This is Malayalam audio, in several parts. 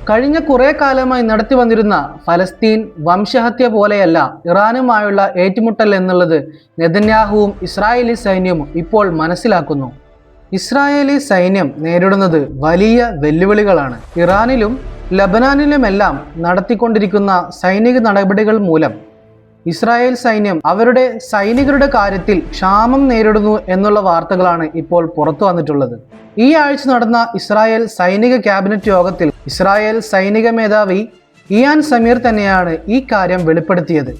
കഴിഞ്ഞ കുറെ കാലമായി നടത്തി വന്നിരുന്ന ഫലസ്തീൻ വംശഹത്യ പോലെയല്ല ഇറാനുമായുള്ള ഏറ്റുമുട്ടൽ എന്നുള്ളത് നെതന്യാഹുവും ഇസ്രായേലി സൈന്യവും ഇപ്പോൾ മനസ്സിലാക്കുന്നു. ഇസ്രായേലി സൈന്യം നേരിടുന്നത് വലിയ വെല്ലുവിളികളാണ്. ഇറാനിലും ലബനാനിലുമെല്ലാം നടത്തിക്കൊണ്ടിരിക്കുന്ന സൈനിക നടപടികൾ മൂലം ഇസ്രായേൽ സൈന്യം അവരുടെ സൈനികരുടെ കാര്യത്തിൽ ക്ഷാമം നേരിടുന്നു എന്നുള്ള വാർത്തകളാണ് ഇപ്പോൾ പുറത്തു വന്നിട്ടുള്ളത്. ഈ ആഴ്ച നടന്ന ഇസ്രായേൽ സൈനിക ക്യാബിനറ്റ് യോഗത്തിൽ ഇസ്രായേൽ സൈനിക മേധാവി ഇയാൻ സമീർ തന്നെയാണ് ഈ കാര്യം വെളിപ്പെടുത്തിയത്.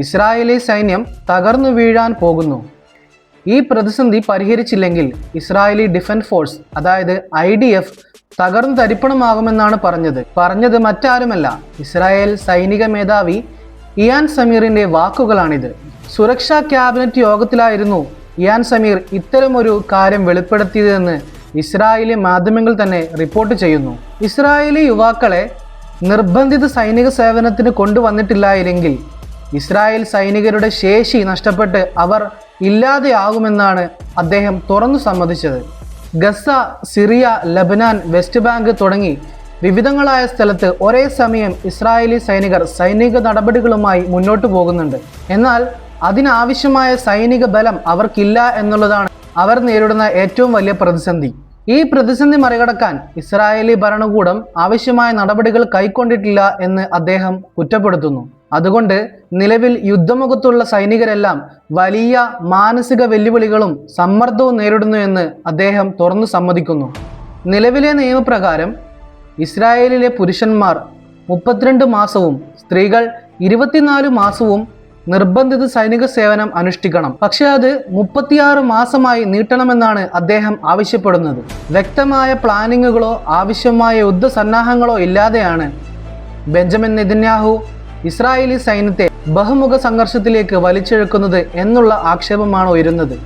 ഇസ്രായേലി സൈന്യം തകർന്നു വീഴാൻ പോകുന്നു. ഈ പ്രതിസന്ധി പരിഹരിച്ചില്ലെങ്കിൽ ഇസ്രായേലി ഡിഫൻസ് ഫോഴ്സ് അതായത് IDF തകർന്നു തരിപ്പണമാകുമെന്നാണ് പറഞ്ഞത് മറ്റാരുമല്ല, ഇസ്രായേൽ സൈനിക മേധാവി ഇയാൻ സമീറിന്റെ വാക്കുകളാണിത്. സുരക്ഷാ ക്യാബിനറ്റ് യോഗത്തിലായിരുന്നു ഇയാൻ സമീർ ഇത്തരമൊരു കാര്യം വെളിപ്പെടുത്തിയതെന്ന് ഇസ്രായേലി മാധ്യമങ്ങൾ തന്നെ റിപ്പോർട്ട് ചെയ്യുന്നു. ഇസ്രായേലി യുവാക്കളെ നിർബന്ധിത സൈനിക സേവനത്തിന് കൊണ്ടുവന്നിട്ടില്ലായിരുന്നെങ്കിൽ ഇസ്രായേൽ സൈനികരുടെ ശേഷി നഷ്ടപ്പെട്ട് അവർ ഇല്ലാതെയാകുമെന്നാണ് അദ്ദേഹം തുറന്നു സമ്മതിച്ചത്. Gaza, Syria, Lebanon, West Bank തുടങ്ങി വിവിധങ്ങളായ സ്ഥലത്ത് ഒരേ സമയം ഇസ്രായേലി സൈനികർ സൈനിക നടപടികളുമായി മുന്നോട്ട് പോകുന്നുണ്ട്. എന്നാൽ അതിനാവശ്യമായ സൈനിക ബലം അവർക്കില്ല എന്നുള്ളതാണ് അവർ നേരിടുന്ന ഏറ്റവും വലിയ പ്രതിസന്ധി. ഈ പ്രതിസന്ധി മറികടക്കാൻ ഇസ്രായേലി ഭരണകൂടം ആവശ്യമായ നടപടികൾ കൈക്കൊണ്ടിട്ടില്ല എന്ന് അദ്ദേഹം കുറ്റപ്പെടുത്തുന്നു. അതുകൊണ്ട് നിലവിൽ യുദ്ധമുഖത്തുള്ള സൈനികരെല്ലാം വലിയ മാനസിക വെല്ലുവിളികളും സമ്മർദ്ദവും നേരിടുന്നു എന്ന് അദ്ദേഹം തുറന്നു സമ്മതിക്കുന്നു. നിലവിലെ നിയമപ്രകാരം ഇസ്രായേലിലെ പുരുഷന്മാർ 32 മാസവും സ്ത്രീകൾ 24 മാസവും നിർബന്ധിത സൈനിക സേവനം അനുഷ്ഠിക്കണം. പക്ഷേ അത് 36 മാസമായി നീട്ടണമെന്നാണ് അദ്ദേഹം ആവശ്യപ്പെടുന്നത്. വ്യക്തമായ പ്ലാനിങ്ങുകളോ ആവശ്യമായ യുദ്ധസന്നാഹങ്ങളോ ഇല്ലാതെയാണ് ബെഞ്ചമിൻ നെതന്യാഹു ഇസ്രായേലി സൈന്യത്തെ ബഹുമുഖ സംഘർഷത്തിലേക്ക് വലിച്ചിഴക്കുന്നത് എന്നുള്ള ആക്ഷേപമാണ് ഉയരുന്നത്.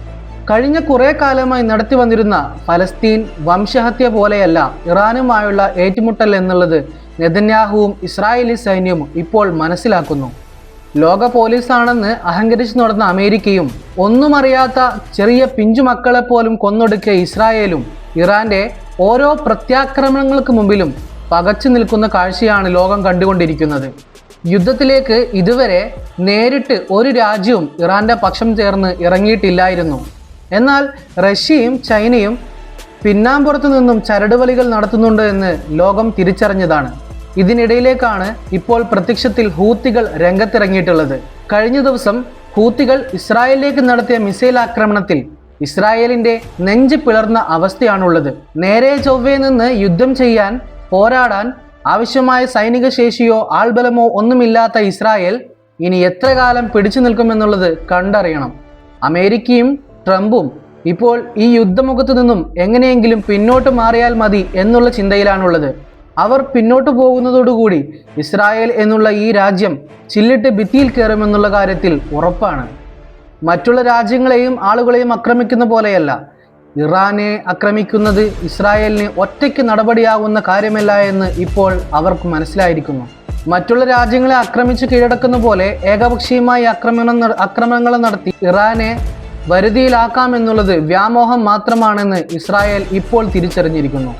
കഴിഞ്ഞ കുറെ കാലമായി നടത്തി വന്നിരുന്ന ഫലസ്തീൻ വംശഹത്യ പോലെയല്ല ഇറാനുമായുള്ള ഏറ്റുമുട്ടൽ എന്നുള്ളത് നെതന്യാഹുവും ഇസ്രായേലി സൈന്യവും ഇപ്പോൾ മനസ്സിലാക്കുന്നു. ലോക പോലീസാണെന്ന് അഹങ്കരിച്ചു നടന്ന അമേരിക്കയും ഒന്നും അറിയാത്ത ചെറിയ പിഞ്ചു മക്കളെ പോലും കൊന്നൊടുക്കിയ ഇസ്രായേലും ഇറാന്റെ ഓരോ പ്രത്യാക്രമണങ്ങൾക്ക് മുമ്പിലും പകച്ചു നിൽക്കുന്ന കാഴ്ചയാണ് ലോകം കണ്ടുകൊണ്ടിരിക്കുന്നത്. യുദ്ധത്തിലേക്ക് ഇതുവരെ നേരിട്ട് ഒരു രാജ്യവും ഇറാന്റെ പക്ഷം ചേർന്ന് ഇറങ്ങിയിട്ടില്ലായിരുന്നു. എന്നാൽ റഷ്യയും ചൈനയും പിന്നാമ്പുറത്തു നിന്നും ചരടുവലികൾ നടത്തുന്നുണ്ട് എന്ന് ലോകം തിരിച്ചറിഞ്ഞതാണ്. ഇതിനിടയിലേക്കാണ് ഇപ്പോൾ പ്രത്യക്ഷത്തിൽ ഹൂത്തികൾ രംഗത്തിറങ്ങിയിട്ടുള്ളത്. കഴിഞ്ഞ ദിവസം ഹൂത്തികൾ ഇസ്രായേലിലേക്ക് നടത്തിയ മിസൈൽ ആക്രമണത്തിൽ ഇസ്രായേലിന്റെ നെഞ്ച് പിളർന്ന അവസ്ഥയാണുള്ളത്. നേരെ ചൊവ്വേ നിന്ന് യുദ്ധം ചെയ്യാൻ പോരാടാൻ ആവശ്യമായ സൈനിക ശേഷിയോ ആൾബലമോ ഒന്നുമില്ലാത്ത ഇസ്രായേൽ ഇനി എത്ര കാലം പിടിച്ചു നിൽക്കുമെന്നുള്ളത് കണ്ടറിയണം. അമേരിക്കയും ട്രംപും ഇപ്പോൾ ഈ യുദ്ധമുഖത്തു നിന്നും എങ്ങനെയെങ്കിലും പിന്നോട്ട് മാറിയാൽ മതി എന്നുള്ള ചിന്തയിലാണുള്ളത്. അവർ പിന്നോട്ട് പോകുന്നതോടുകൂടി ഇസ്രായേൽ എന്നുള്ള ഈ രാജ്യം ചില്ലിട്ട് ഭിത്തിയിൽ കയറുമെന്നുള്ള കാര്യത്തിൽ ഉറപ്പാണ്. മറ്റുള്ള രാജ്യങ്ങളെയും ആളുകളെയും ആക്രമിക്കുന്ന പോലെയല്ല, ഇറാനെ ആക്രമിക്കുന്നത് ഇസ്രായേലിന് ഒറ്റയ്ക്ക് നടപടിയാകുന്ന കാര്യമല്ല എന്ന് ഇപ്പോൾ അവർക്ക് മനസ്സിലായിരിക്കുന്നു. മറ്റുള്ള രാജ്യങ്ങളെ ആക്രമിച്ച് കീഴടക്കുന്ന പോലെ ഏകപക്ഷീയമായി ആക്രമണങ്ങൾ നടത്തി ഇറാനെ വരുതിയിലാക്കാമെന്നുള്ളത് വ്യാമോഹം മാത്രമാണെന്ന് ഇസ്രായേൽ ഇപ്പോൾ തിരിച്ചറിഞ്ഞിരിക്കുന്നു.